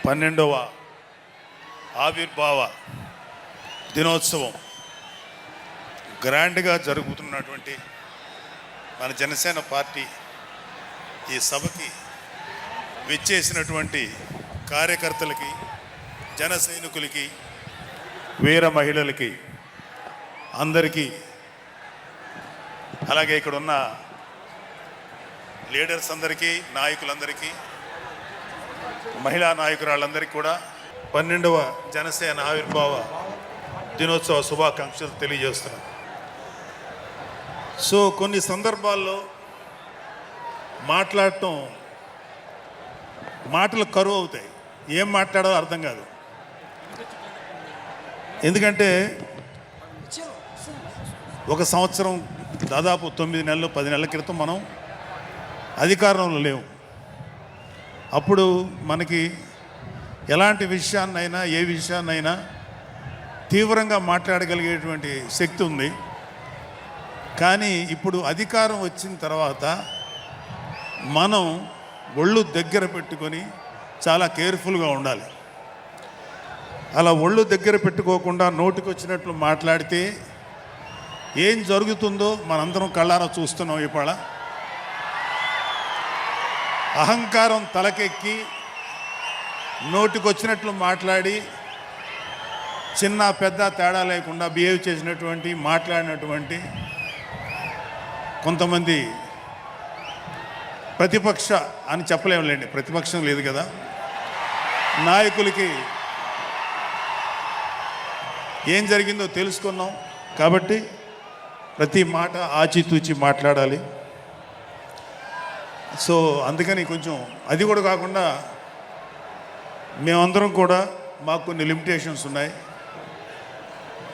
12వ ఆవిర్భావ దినోత్సవం గ్రాండ్గా జరుగుతున్నటువంటి మన జనసేన పార్టీ ఈ సభకి విచ్చేసినటువంటి కార్యకర్తలకి, జన సైనికులకి, వీర మహిళలకి అందరికీ, అలాగే ఇక్కడ ఉన్న లీడర్స్ అందరికీ, నాయకులందరికీ, మహిళా నాయకురాళ్ళందరికీ కూడా 12వ జనసేన ఆవిర్భావ దినోత్సవ శుభాకాంక్షలు తెలియజేస్తున్నాను. సో కొన్ని సందర్భాల్లో మాట్లాడటం మాటలు కరువు అవుతాయి, ఏం మాట్లాడాలో అర్థం కాదు. ఎందుకంటే ఒక సంవత్సరం దాదాపు 9 నెలలు 10 నెలల క్రితం మనం అధికారంలో లేవు. అప్పుడు మనకి ఎలాంటి విషయాన్నైనా, ఏ విషయాన్నైనా తీవ్రంగా మాట్లాడగలిగేటువంటి శక్తి ఉంది. కానీ ఇప్పుడు అధికారం వచ్చిన తర్వాత మనం ఒళ్ళు దగ్గర పెట్టుకొని చాలా కేర్ఫుల్గా ఉండాలి. అలా ఒళ్ళు దగ్గర పెట్టుకోకుండా నోటికి వచ్చినట్లు మాట్లాడితే ఏం జరుగుతుందో మనందరం కళ్ళారా చూస్తున్నాం. ఇవాళ అహంకారం తలకెక్కి నోటికొచ్చినట్లు మాట్లాడి చిన్న పెద్ద తేడా లేకుండా బిహేవ్ చేసినటువంటి, మాట్లాడినటువంటి కొంతమంది ప్రతిపక్ష అని చెప్పలేములేండి, ప్రతిపక్షం లేదు కదా, నాయకులకి ఏం జరిగిందో తెలుసుకున్నాం. కాబట్టి ప్రతి మాట ఆచితూచి మాట్లాడాలి. సో అందుకని కొంచెం అది కూడా కాకుండా మేమందరం కూడా మాకు కొన్ని లిమిటేషన్స్ ఉన్నాయి.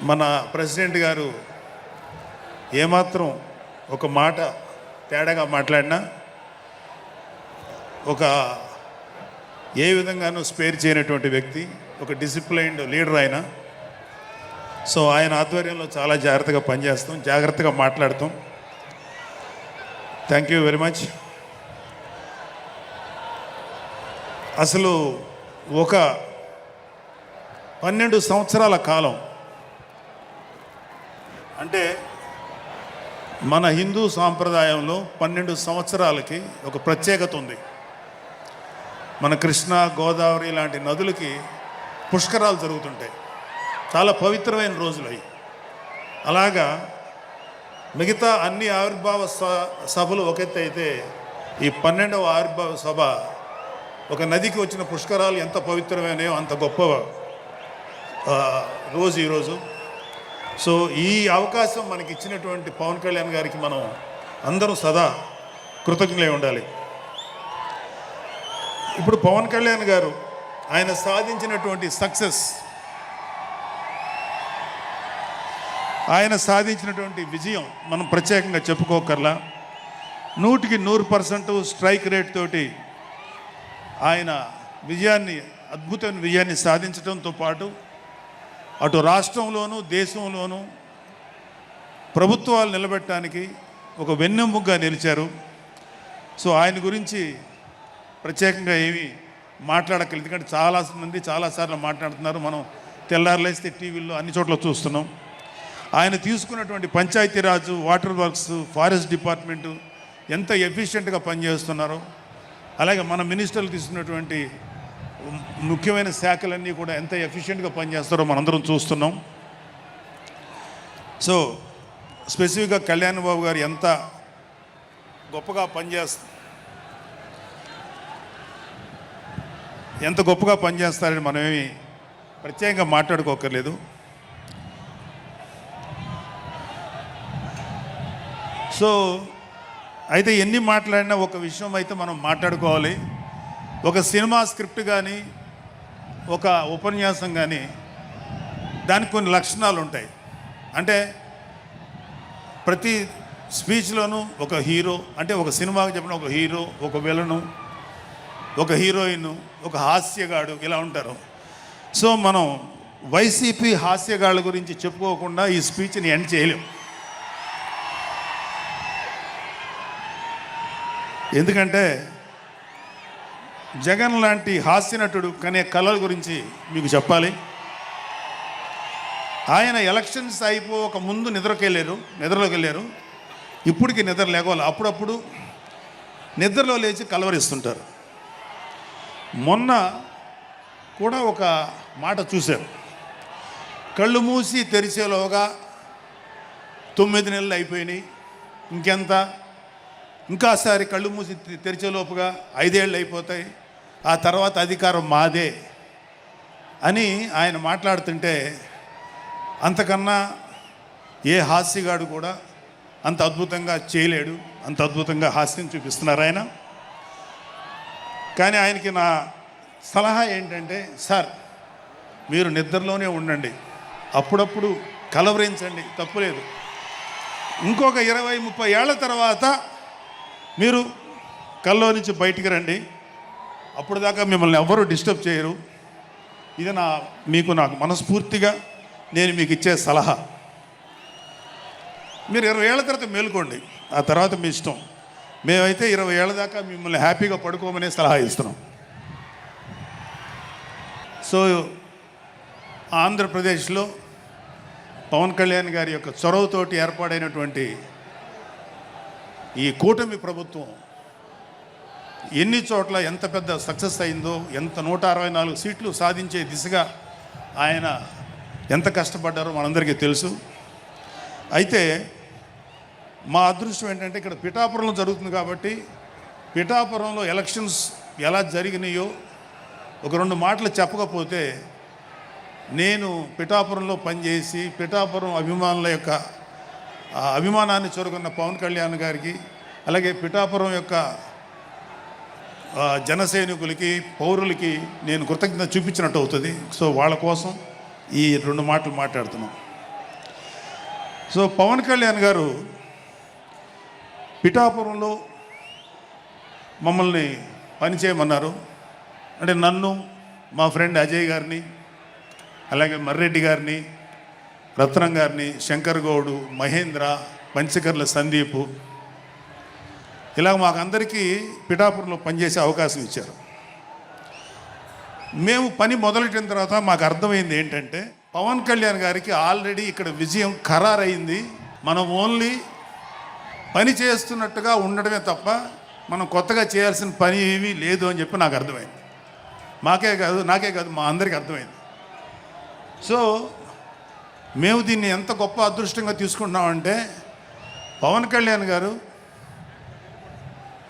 మన ప్రెసిడెంట్ గారు ఏమాత్రం ఒక మాట తేడాగా మాట్లాడినా ఒక ఏ విధంగానూ స్పేర్ చేయనటువంటి వ్యక్తి, ఒక డిసిప్లైన్డ్ లీడర్ ఆయన. సో ఆయన ఆధ్వర్యంలో చాలా జాగ్రత్తగా పనిచేస్తాం, జాగ్రత్తగా మాట్లాడతాం. Thank you very much. అసలు ఒక 12 సంవత్సరాల కాలం అంటే మన హిందూ సాంప్రదాయంలో 12 సంవత్సరాలకి ఒక ప్రత్యేకత ఉంది. మన కృష్ణా, గోదావరి లాంటి నదులకి పుష్కరాలు జరుగుతుంటాయి. చాలా పవిత్రమైన రోజులు అవి. అలాగా మిగతా అన్ని ఆవిర్భావ సభలు ఒక ఎత్తు అయితే ఈ 12వ ఆవిర్భావ సభ ఒక నదికి వచ్చిన పుష్కరాలు ఎంత పవిత్రమైనయో అంత గొప్ప రోజు ఈరోజు. సో ఈ అవకాశం మనకి ఇచ్చినటువంటి పవన్ కళ్యాణ్ గారికి మనం అందరం సదా కృతజ్ఞులై ఉండాలి. ఇప్పుడు పవన్ కళ్యాణ్ గారు ఆయన సాధించినటువంటి సక్సెస్, ఆయన సాధించినటువంటి విజయం మనం ప్రత్యేకంగా చెప్పుకోకర్లా. 100కి 100% స్ట్రైక్ రేట్ తోటి ఆయన విజయాన్ని, అద్భుతమైన విజయాన్ని సాధించడంతో పాటు అటు రాష్ట్రంలోనూ దేశంలోనూ ప్రభుత్వాలు నిలబెట్టడానికి ఒక వెన్నెముగ్గా నిలిచారు. సో ఆయన గురించి ప్రత్యేకంగా ఏమీ మాట్లాడక్కర్లేదు, ఎందుకంటే చాలామంది చాలాసార్లు మాట్లాడుతున్నారు. మనం తెల్లారులేస్తే టీవీల్లో అన్ని చోట్ల చూస్తున్నాం. ఆయన తీసుకున్నటువంటి Panchayati Raj, water works, forest department ఎంత ఎఫిషియెంట్గా పనిచేస్తున్నారో, అలాగే మన మినిస్టర్లు తీసుకున్నటువంటి ముఖ్యమైన శాఖలన్నీ కూడా ఎంత ఎఫిషియెంట్గా పనిచేస్తారో మనందరం చూస్తున్నాం. సో స్పెసిఫిక్గా కళ్యాణ్ బాబు గారు ఎంత గొప్పగా పనిచేస్తారని మనమేమి ప్రత్యేకంగా మాట్లాడుకోకర్లేదు. సో అయితే ఎన్ని మాట్లాడినా ఒక విషయం అయితే మనం మాట్లాడుకోవాలి. ఒక సినిమా స్క్రిప్ట్ కానీ, ఒక ఉపన్యాసం కానీ, దానికి కొన్ని లక్షణాలు ఉంటాయి. అంటే ప్రతి స్పీచ్లోనూ ఒక హీరో, అంటే ఒక సినిమాకి చెప్పిన ఒక హీరో, ఒక విలను, ఒక హీరోయిన్, ఒక హాస్యగాడు, ఇలా ఉంటారు. సో మనం వైసీపీ హాస్యగాళ్ళ గురించి చెప్పుకోకుండా ఈ స్పీచ్ని ఎండ్ చేయలేం. ఎందుకంటే జగన్ లాంటి హాస్యనటుడు కనే కళల గురించి మీకు చెప్పాలి. ఆయన ఎలక్షన్స్ అయిపోక ముందు నిద్రలోకి వెళ్ళారు. ఇప్పటికి నిద్ర లేవాలి. అప్పుడప్పుడు నిద్రలో లేచి కలవరిస్తుంటారు. మొన్న కూడా ఒక మాట చూశారు. కళ్ళు మూసి తెరిచేలోగా 9 నెలలు అయిపోయినాయి, ఇంకెంత, ఇంకాసారి కళ్ళు మూసి తెరిచేలోపుగా 5 ఏళ్ళు అయిపోతాయి, ఆ తర్వాత అధికారం మాదే అని ఆయన మాట్లాడుతుంటే అంతకన్నా ఏ హాస్యగాడు కూడా అంత అద్భుతంగా చేయలేడు. అంత అద్భుతంగా హాస్యం చూపిస్తున్నారు ఆయన. కానీ ఆయనకి నా సలహా ఏంటంటే, సార్ మీరు నిద్రలోనే ఉండండి, అప్పుడప్పుడు కలవరించండి, తప్పులేదు. ఇంకొక 20-30 ఏళ్ల తర్వాత మీరు కల్లో నుంచి బయటికి రండి, అప్పుడు దాకా మిమ్మల్ని ఎవ్వరూ డిస్టర్బ్ చేయరు. ఇది నాకు మనస్ఫూర్తిగా నేను మీకు ఇచ్చే సలహా. మీరు 20 ఏళ్ల తర్వాత మేలుకోండి, ఆ తర్వాత మీ ఇష్టం. మేమైతే 20 ఏళ్ల దాకా మిమ్మల్ని హ్యాపీగా పడుకోమనే సలహా ఇస్తున్నాం. సో ఆంధ్రప్రదేశ్లో పవన్ కళ్యాణ్ గారి యొక్క చొరవతోటి ఏర్పాడైనటువంటి ఈ కూటమి ప్రభుత్వం ఎన్ని చోట్ల ఎంత పెద్ద సక్సెస్ అయిందో, ఎంత 164 సీట్లు సాధించే దిశగా ఆయన ఎంత కష్టపడ్డారో మనందరికీ తెలుసు. అయితే మా అదృష్టం ఏంటంటే ఇక్కడ పిఠాపురంలో జరుగుతుంది కాబట్టి పిఠాపురంలో ఎలక్షన్స్ ఎలా జరిగినాయో ఒక 2 మాటలు చెప్పకపోతే, నేను పిఠాపురంలో పనిచేసి పిఠాపురం అభిమానుల యొక్క అభిమానాన్ని చూరుకున్న పవన్ కళ్యాణ్ గారికి, అలాగే పిఠాపురం యొక్క జన సైనికులకి, పౌరులకి నేను కృతజ్ఞత చూపించినట్టు అవుతుంది. సో వాళ్ళ కోసం ఈ 2 మాటలు మాట్లాడుతున్నాం. సో పవన్ కళ్యాణ్ గారు పిఠాపురంలో మమ్మల్ని పనిచేయమన్నారు. అంటే నన్ను, మా ఫ్రెండ్ అజయ్ గారిని, అలాగే మర్రెడ్డి గారిని, రత్నం గారిని, శంకర్ గౌడు, మహేంద్ర, పంచకర్ల సందీపు, ఇలా మాకందరికీ పిఠాపురంలో పనిచేసే అవకాశం ఇచ్చారు. మేము పని మొదలెట్టిన తర్వాత మాకు అర్థమైంది ఏంటంటే, పవన్ కళ్యాణ్ గారికి ఆల్రెడీ ఇక్కడ విజయం ఖరారైంది. మనం ఓన్లీ పని చేస్తున్నట్టుగా ఉండడమే తప్ప మనం కొత్తగా చేయాల్సిన పని ఏమీ లేదు అని చెప్పి నాకు అర్థమైంది. నాకే కాదు మా అందరికీ అర్థమైంది. సో మేము దీన్ని ఎంత గొప్ప అదృష్టంగా తీసుకుంటున్నామంటే, పవన్ కళ్యాణ్ గారు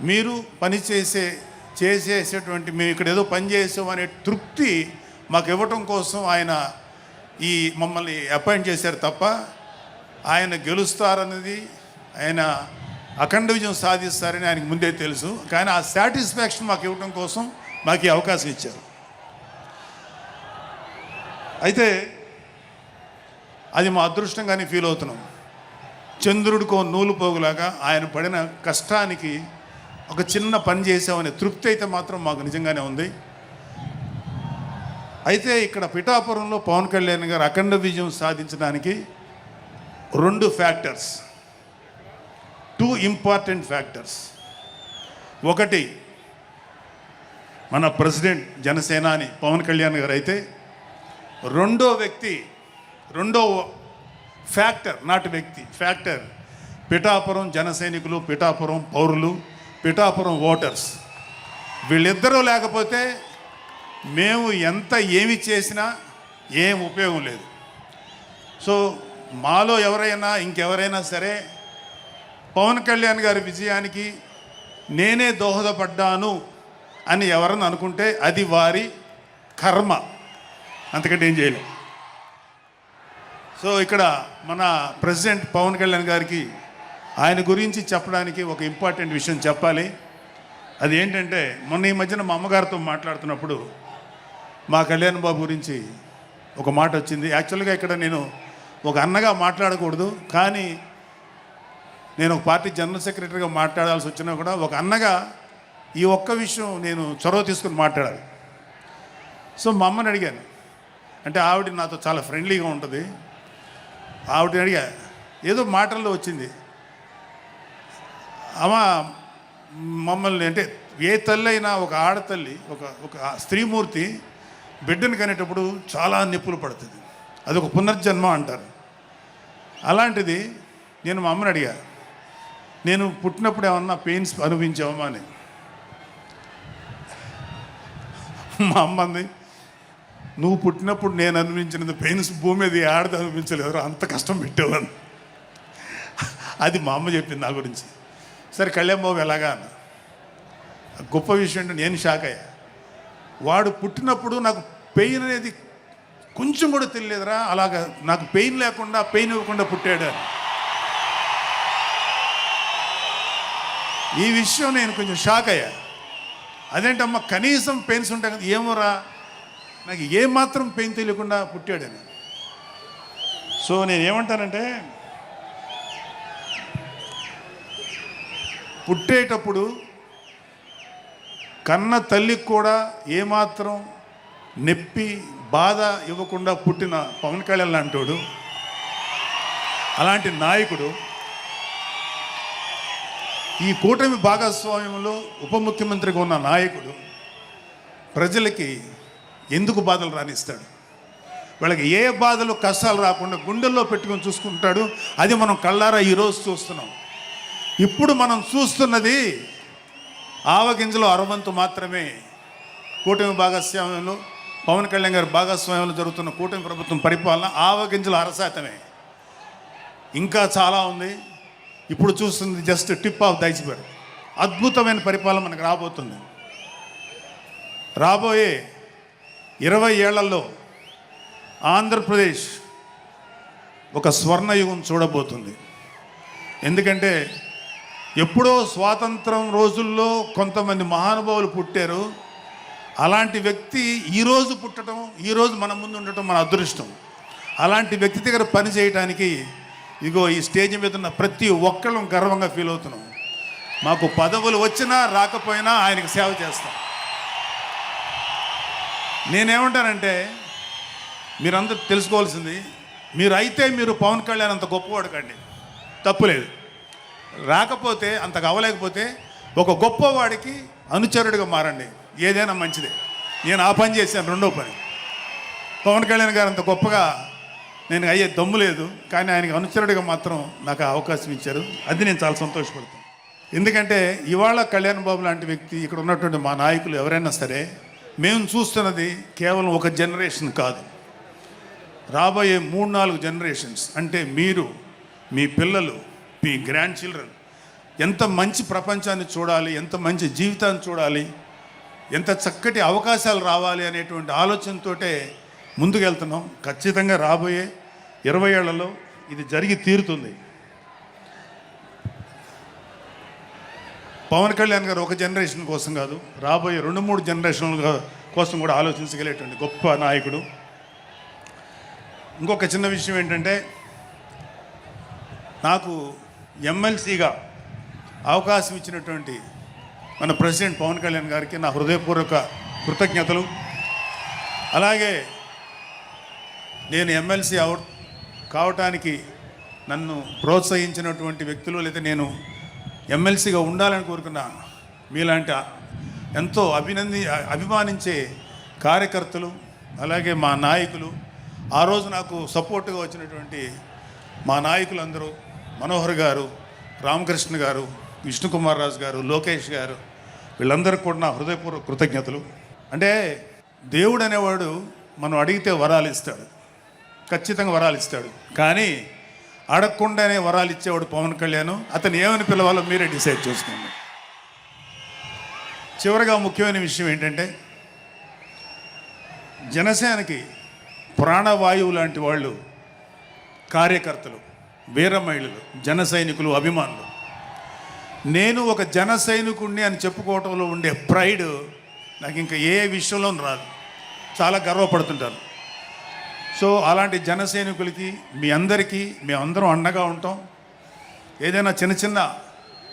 మీరు పని చేసేసేటువంటి మేము ఇక్కడ ఏదో పని చేసాం అనే తృప్తి మాకు ఇవ్వటం కోసం ఆయన మమ్మల్ని అపాయింట్ చేశారు తప్ప, ఆయన గెలుస్తారన్నది, ఆయన అఖండ విజయం సాధిస్తారని ఆయనకు ముందే తెలుసు. కానీ ఆ సాటిస్ఫాక్షన్ మాకు ఇవ్వటం కోసం మాకు ఈ అవకాశం ఇచ్చారు. అయితే అది మా అదృష్టంగానే ఫీల్ అవుతున్నాం. చంద్రుడికో నూలు పోగులాగా ఆయన పడిన కష్టానికి ఒక చిన్న పని చేసామనే తృప్తి అయితే మాత్రం మాకు నిజంగానే ఉంది. అయితే ఇక్కడ పిఠాపురంలో పవన్ కళ్యాణ్ గారు అఖండ విజయం సాధించడానికి 2 ఫ్యాక్టర్స్, 2 ఇంపార్టెంట్ ఫ్యాక్టర్స్. ఒకటి మన ప్రెసిడెంట్ జనసేనాని పవన్ కళ్యాణ్ గారు అయితే, రెండో ఫ్యాక్టర్, నాట్ వ్యక్తి, ఫ్యాక్టర్ పిఠాపురం జన సైనికులు, పిఠాపురం పౌరులు, పిఠాపురం ఓటర్స్. వీళ్ళిద్దరూ లేకపోతే మేము ఏమి చేసినా ఏం ఉపయోగం లేదు. సో మాలో ఇంకెవరైనా సరే పవన్ కళ్యాణ్ గారి విజయానికి నేనే దోహదపడ్డాను అని ఎవరన్నా అనుకుంటే అది వారి కర్మ, అంతకంటే ఏం చేయలేం. సో ఇక్కడ మన ప్రెసిడెంట్ పవన్ కళ్యాణ్ గారికి ఆయన గురించి చెప్పడానికి ఒక ఇంపార్టెంట్ విషయం చెప్పాలి. అది ఏంటంటే, మొన్న ఈ మధ్యన మా అమ్మగారితో మాట్లాడుతున్నప్పుడు మా కళ్యాణ్ బాబు గురించి ఒక మాట వచ్చింది. యాక్చువల్గా ఇక్కడ నేను ఒక అన్నగా మాట్లాడకూడదు, కానీ నేను ఒక పార్టీ జనరల్ సెక్రటరీగా మాట్లాడాల్సి వచ్చినా కూడా ఒక అన్నగా ఈ ఒక్క విషయం నేను చొరవ తీసుకుని మాట్లాడాలి. సో మా అమ్మని అడిగాను. అంటే ఆవిడ నాతో చాలా ఫ్రెండ్లీగా ఉంటుంది. ఆవిడని అడిగా, ఏదో మాటల్లో వచ్చింది, అమ్మ మమ్మల్ని అంటే ఏ తల్లి అయినా ఒక ఆడతల్లి ఒక ఒక స్త్రీమూర్తి బిడ్డను కనేటప్పుడు చాలా నొప్పులు పడుతుంది, అది ఒక పునర్జన్మ అంటారు. అలాంటిది నేను మా అమ్మని అడిగా, నేను పుట్టినప్పుడు ఏమన్నా పెయిన్స్ అనుభవించావమ్మా అని. మా అమ్మ అంది, నువ్వు పుట్టినప్పుడు నేను అనుభవించినంత పెయిన్స్ భూమి మీద ఆడది అనుభవించలేదు, అంత కష్టం పెట్టేవాళ్ళు. అది మా అమ్మ చెప్పింది నా గురించి. సరే కళ్యాణ్ బాబు ఎలాగా అన్న. గొప్ప విషయం అంటే నేను షాక్ అయ్యా. వాడు పుట్టినప్పుడు నాకు పెయిన్ అనేది కొంచెం కూడా తెలియలేదురా, అలాగా నాకు పెయిన్ లేకుండా పెయిన్ ఇవ్వకుండా పుట్టాడు అని. ఈ విషయం నేను కొంచెం షాక్ అయ్యా. అదేంటమ్మా కనీసం పెయిన్స్ ఉంటాయి కదా, ఏమోరా నాకు ఏమాత్రం పెయిన్ తెలియకుండా పుట్టాడని. సో నేను ఏమంటానంటే, పుట్టేటప్పుడు కన్న తల్లికి కూడా ఏమాత్రం నొప్పి బాధ ఇవ్వకుండా పుట్టిన పవన్ కళ్యాణ్ లాంటోడు, అలాంటి నాయకుడు ఈ కూటమి భాగస్వామ్యంలో ఉప ముఖ్యమంత్రిగా ఉన్న నాయకుడు ప్రజలకి ఎందుకు బాధలు రానిస్తాడు? వాళ్ళకి ఏ బాధలు కష్టాలు రాకుండా గుండెల్లో పెట్టుకొని చూసుకుంటాడు. అది మనం కళ్ళారా ఈరోజు చూస్తున్నాం. ఇప్పుడు మనం చూస్తున్నది ఆవగింజలో అరవంతు మాత్రమే. కూటమి భాగస్వామ్యంలో పవన్ కళ్యాణ్ గారి భాగస్వామ్యంలో జరుగుతున్న కూటమి ప్రభుత్వం పరిపాలన ఆవగింజలు అరశాతమే. ఇంకా చాలా ఉంది. ఇప్పుడు చూస్తుంది just tip of the iceberg. అద్భుతమైన పరిపాలన మనకు రాబోతుంది. రాబోయే 20 ఏళ్లలో ఆంధ్రప్రదేశ్ ఒక స్వర్ణయుగం చూడబోతుంది. ఎందుకంటే ఎప్పుడో స్వాతంత్రం రోజుల్లో కొంతమంది మహానుభావులు పుట్టారు. అలాంటి వ్యక్తి ఈరోజు పుట్టడం, ఈరోజు మన ముందు ఉండటం మన అదృష్టం. అలాంటి వ్యక్తి దగ్గర పని చేయడానికి ఇగో ఈ స్టేజ్ మీద ఉన్న ప్రతి ఒక్కళ్ళం గర్వంగా ఫీల్ అవుతున్నాం. మాకు పదవులు వచ్చినా రాకపోయినా ఆయనకు సేవ చేస్తాం. నేనేమంటానంటే, మీరందరూ తెలుసుకోవాల్సింది, మీరు పవన్ కళ్యాణ్ అంత గొప్పవాడు కండి, తప్పులేదు. రాకపోతే అంతగా అవ్వలేకపోతే ఒక గొప్పవాడికి అనుచరుడిగా మారండి, ఏదైనా మంచిదే. నేను ఆ పని చేశాను. రెండో పని, పవన్ కళ్యాణ్ గారు అంత గొప్పగా నేను అయ్యే దమ్ము లేదు, కానీ ఆయనకి అనుచరుడిగా మాత్రం నాకు అవకాశం ఇచ్చారు. అది నేను చాలా సంతోషపడతాను. ఎందుకంటే ఇవాళ కళ్యాణ్ బాబు లాంటి వ్యక్తి, ఇక్కడ ఉన్నటువంటి మా నాయకులు ఎవరైనా సరే, మేము చూస్తున్నది కేవలం ఒక జనరేషన్ కాదు, రాబోయే 3-4 జనరేషన్స్. అంటే మీరు, మీ పిల్లలు, మీ గ్రాండ్ చిల్డ్రన్ ఎంత మంచి ప్రపంచాన్ని చూడాలి, ఎంత మంచి జీవితాన్ని చూడాలి, ఎంత చక్కటి అవకాశాలు రావాలి అనేటువంటి ఆలోచనతోటే ముందుకెళ్తున్నాం. ఖచ్చితంగా రాబోయే 20 ఏళ్లలో ఇది జరిగి తీరుతుంది. పవన్ కళ్యాణ్ గారు ఒక జనరేషన్ కోసం కాదు, రాబోయే 2-3 జనరేషన్ల కోసం కూడా ఆలోచించగలిగేటువంటి గొప్ప నాయకుడు. ఇంకొక చిన్న విషయం ఏంటంటే, నాకు ఎమ్మెల్సీగా అవకాశం ఇచ్చినటువంటి మన ప్రెసిడెంట్ పవన్ కళ్యాణ్ గారికి నా హృదయపూర్వక కృతజ్ఞతలు. అలాగే నేను ఎమ్మెల్సీ కావటానికి నన్ను ప్రోత్సహించినటువంటి వ్యక్తులు, లేదా నేను ఎమ్మెల్సీగా ఉండాలని కోరుకున్న మీలాంటి ఎంతో అభిమానించే కార్యకర్తలు, అలాగే మా నాయకులు, ఆ రోజు నాకు సపోర్ట్గా వచ్చినటువంటి మా నాయకులందరూ, మనోహర్ గారు, రామకృష్ణ గారు, విష్ణుకుమార్ రాజు గారు, లోకేష్ గారు, వీళ్ళందరికీ కూడా నా హృదయపూర్వక కృతజ్ఞతలు. అంటే దేవుడు అనేవాడు మనం అడిగితే వరాలు ఇస్తాడు, ఖచ్చితంగా వరాలు ఇస్తాడు. కానీ అడగకుండానే వరాలు ఇచ్చేవాడు పవన్ కళ్యాణ్. అతను ఏమని పిలవాలో మీరే డిసైడ్ చేసుకోండి. చివరిగా ముఖ్యమైన విషయం ఏంటంటే, జనసేనకి ప్రాణవాయువు లాంటి వాళ్ళు కార్యకర్తలు, వీర మహిళలు, జన సైనికులు, అభిమానులు. నేను ఒక జన సైనికుడిని అని చెప్పుకోవటంలో ఉండే ప్రైడ్ నాకు ఇంకా ఏ విషయంలో రాదు. చాలా గర్వపడుతుంటాను. సో అలాంటి జన సైనికులకి, మీ అందరికీ మేమందరం అండగా ఉంటాం. ఏదైనా చిన్న చిన్న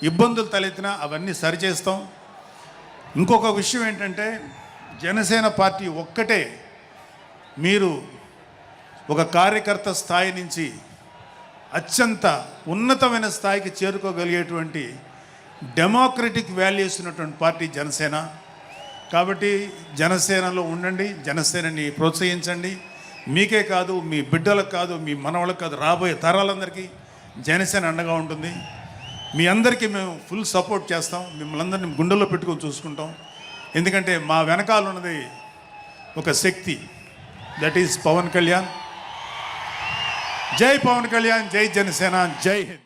ఇబ్బందులు తలెత్తినా అవన్నీ సరిచేస్తాం. ఇంకొక విషయం ఏంటంటే, జనసేన పార్టీ ఒక్కటే మీరు ఒక కార్యకర్త స్థాయి నుంచి అత్యంత ఉన్నతమైన స్థాయికి చేరుకోగలిగేటువంటి డెమోక్రటిక్ వాల్యూస్ ఉన్నటువంటి పార్టీ జనసేన. కాబట్టి జనసేనలో ఉండండి, జనసేనని ప్రోత్సహించండి. మీకే కాదు, మీ బిడ్డలకు కాదు, మీ మనవలకు కాదు, రాబోయే తరాలందరికీ జనసేన అండగా ఉంటుంది. మీ అందరికీ మేము ఫుల్ సపోర్ట్ చేస్తాం. మిమ్మల్ని అందరినీ గుండెల్లో పెట్టుకొని చూసుకుంటాం. ఎందుకంటే మా వెనకాల ఉన్నది ఒక శక్తి, దట్ ఈస్ పవన్ కళ్యాణ్. జై పవన్ కళ్యాణ్, జై జనసేన, జై హింద్.